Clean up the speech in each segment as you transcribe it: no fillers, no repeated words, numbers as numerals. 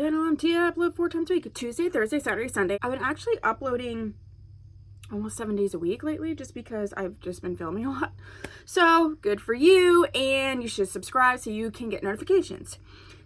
channel MT. I upload 4 times a week, Tuesday, Thursday, Saturday, Sunday. I've been actually uploading almost 7 days a week lately just because I've just been filming a lot. So good for you, and you should subscribe so you can get notifications.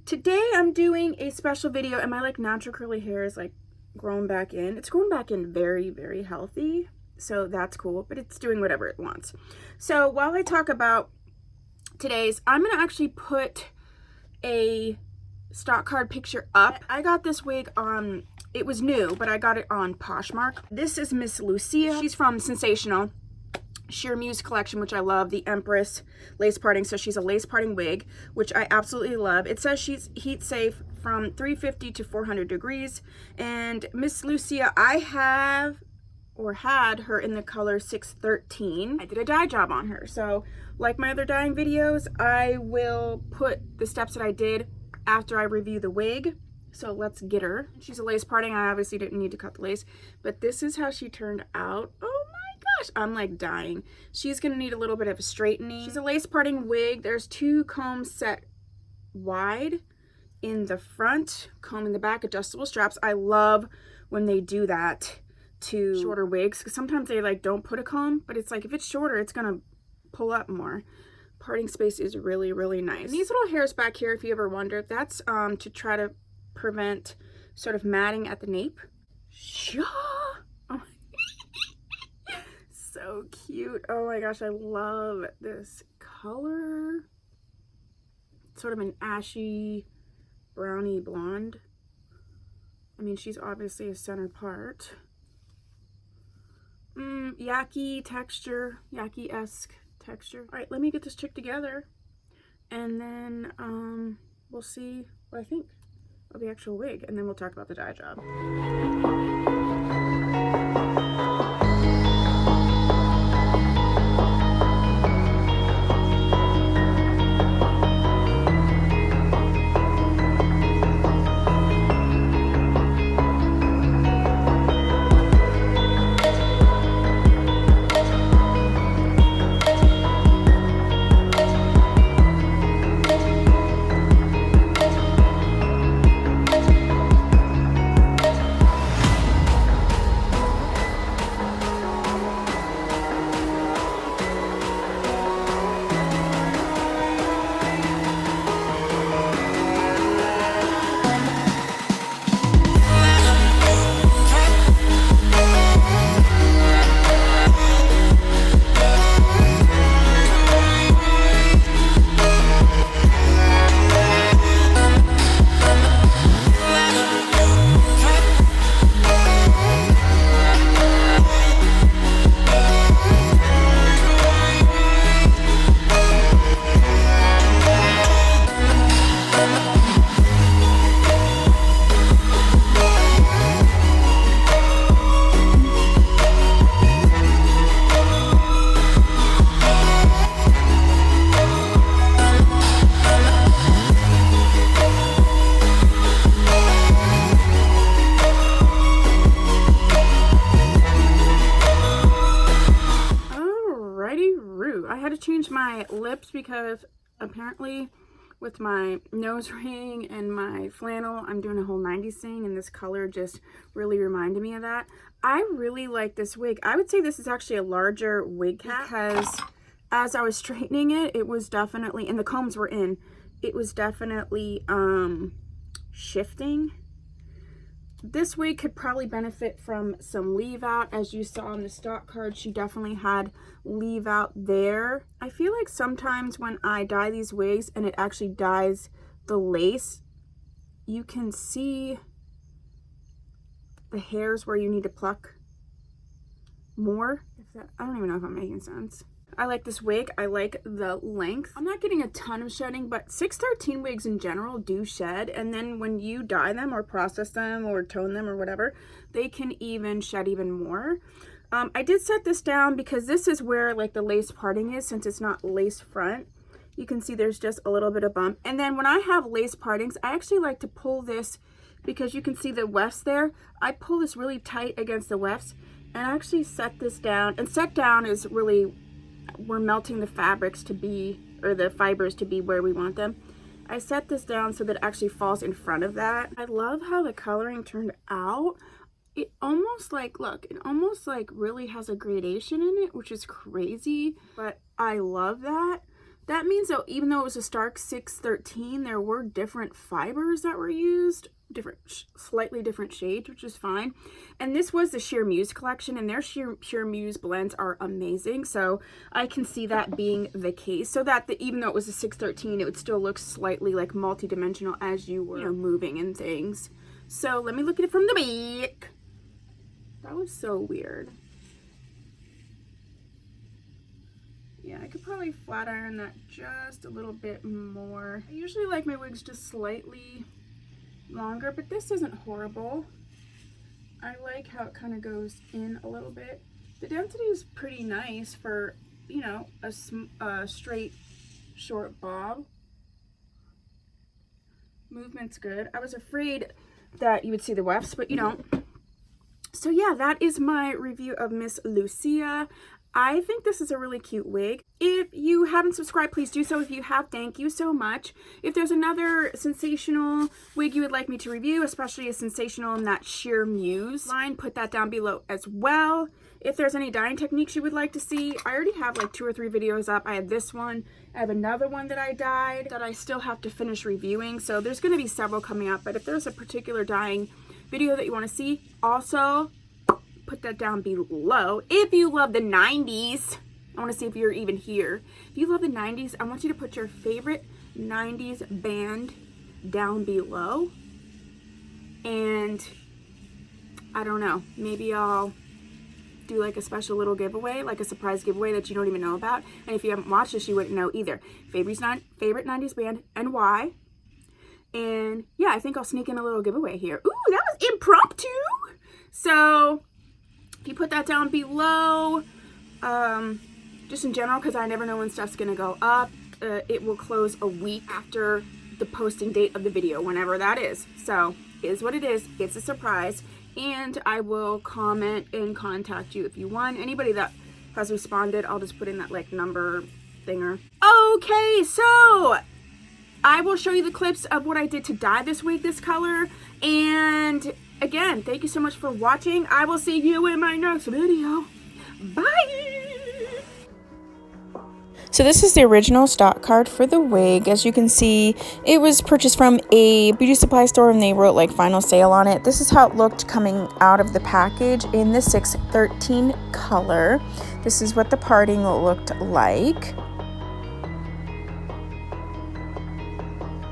Today I'm doing a special video, and my like natural curly hair is like grown back in. It's grown back in very, very healthy, so that's cool, but it's doing whatever it wants. So while I talk about today's, I'm gonna actually put a stock card picture up. I got this wig on, it was new, but I got it on Poshmark. This is Miss Lucia. She's from Sensational Sheer Muse collection, which I love, the Empress lace parting. So she's a lace parting wig, which I absolutely love. It says she's heat safe from 350 to 400 degrees. And Miss Lucia, I have or had her in the color 613. I did a dye job on her. So like my other dyeing videos, I will put the steps that I did after I review the wig. So let's get her. She's a lace parting. I obviously didn't need to cut the lace, but this is how she turned out. Oh my gosh, I'm like dying. She's gonna need a little bit of a straightening. She's a lace parting wig. There's 2 combs set wide in the front, comb in the back, adjustable straps. I love when they do that to shorter wigs, because sometimes they like don't put a comb, but it's like if it's shorter, it's gonna pull up more. Parting space is really, really nice. And these little hairs back here, if you ever wonder, that's to try to prevent sort of matting at the nape. Oh. So cute. Oh my gosh, I love this color. Sort of an ashy brownie blonde. I mean, she's obviously a center part. Yaki texture, yaki-esque texture. All right, let me get this chick together, and then we'll see what I think of the actual wig, and then we'll talk about the dye job. Change my lips because apparently with my nose ring and my flannel, I'm doing a whole 90s thing, and this color just really reminded me of that. I really like this wig. I would say this is actually a larger wig cap because as I was straightening it, it was definitely, and the combs were in, it was definitely shifting. This wig could probably benefit from some leave out. As you saw on the stock card, she definitely had leave out there. I feel like sometimes when I dye these wigs and it actually dyes the lace, you can see the hairs where you need to pluck more. I don't even know if I'm making sense. I like this wig. I like the length. I'm not getting a ton of shedding, but 613 wigs in general do shed, and then when you dye them or process them or tone them or whatever, they can even shed even more. I did set this down because this is where like the lace parting is, since it's not lace front. You can see there's just a little bit of bump. And then when I have lace partings, I actually like to pull this, because you can see the wefts there. I pull this really tight against the wefts and actually set this down. And set down is really, we're melting the fabrics to be, or the fibers to be where we want them. I set this down so that it actually falls in front of that. I love how the coloring turned out. It almost like, look, it almost like really has a gradation in it, which is crazy, but I love that. That means that even though it was a stark 613, there were different fibers that were used, slightly different shades, which is fine. And this was the Sheer Muse collection, and their Sheer Muse blends are amazing. So I can see that being the case, so that even though it was a 613, it would still look slightly like multi-dimensional as you were, you know, moving and things. So let me look at it from the back. That was so weird. Yeah, I could probably flat iron that just a little bit more. I usually like my wigs just slightly longer, but this isn't horrible. I like how it kind of goes in a little bit. The density is pretty nice for, you know, a straight short bob. Movement's good. I was afraid that you would see the wefts, but you don't. So yeah, that is my review of Miss Lucia. I think this is a really cute wig. If you haven't subscribed, please do so. If you have, thank you so much. If there's another sensational wig you would like me to review, especially a sensational in that Sheer Muse line, put that down below as well. If there's any dyeing techniques you would like to see, I already have like 2 or 3 videos up. I have this one. I have another one that I dyed that I still have to finish reviewing. So there's going to be several coming up. But if there's a particular dyeing video that you want to see, also put that down below. If you love the 90s, I want to see if you're even here. If you love the 90s, I want you to put your favorite 90s band down below. And I don't know, maybe I'll do like a special little giveaway, like a surprise giveaway that you don't even know about. And if you haven't watched this, you wouldn't know either. Favorite 90s band and why. And yeah, I think I'll sneak in a little giveaway here. Ooh, that was impromptu. So if you put that down below, just in general, because I never know when stuff's gonna go up, it will close a week after the posting date of the video, whenever that is. So it is what it is. It's a surprise, and I will comment and contact you if you want. Anybody that has responded, I'll just put in that like number thinger. Okay, so I will show you the clips of what I did to dye this wig this color. And again, thank you so much for watching. I will see you in my next video. Bye! So this is the original stock card for the wig. As you can see, it was purchased from a beauty supply store and they wrote like final sale on it. This is how it looked coming out of the package in the 613 color. This is what the parting looked like.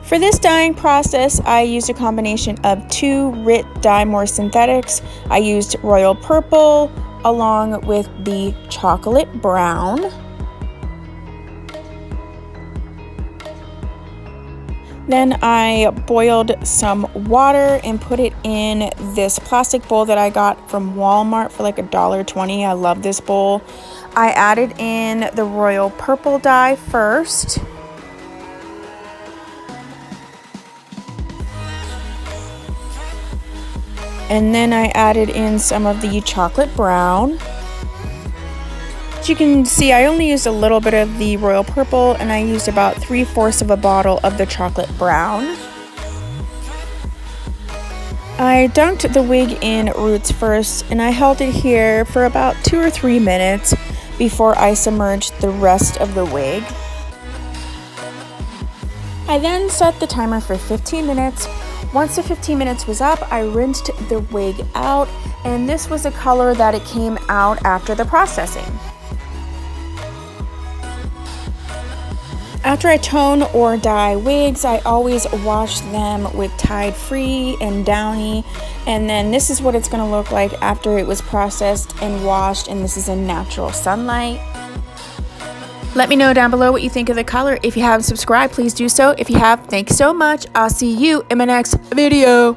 For this dyeing process, I used a combination of 2 RIT Dye More synthetics. I used royal purple along with the chocolate brown. Then I boiled some water and put it in this plastic bowl that I got from Walmart for like $1.20. I love this bowl. I added in the royal purple dye first. And then I added in some of the chocolate brown. As you can see, I only used a little bit of the royal purple and I used about 3/4 of a bottle of the chocolate brown. I dunked the wig in roots first and I held it here for about 2 or 3 minutes before I submerged the rest of the wig. I then set the timer for 15 minutes. Once the 15 minutes was up, I rinsed the wig out, and this was the color that it came out after the processing. After I tone or dye wigs, I always wash them with Tide Free and Downy, and then this is what it's going to look like after it was processed and washed, and this is in natural sunlight. Let me know down below what you think of the color. If you haven't subscribed, please do so. If you have, thank you so much. I'll see you in my next video.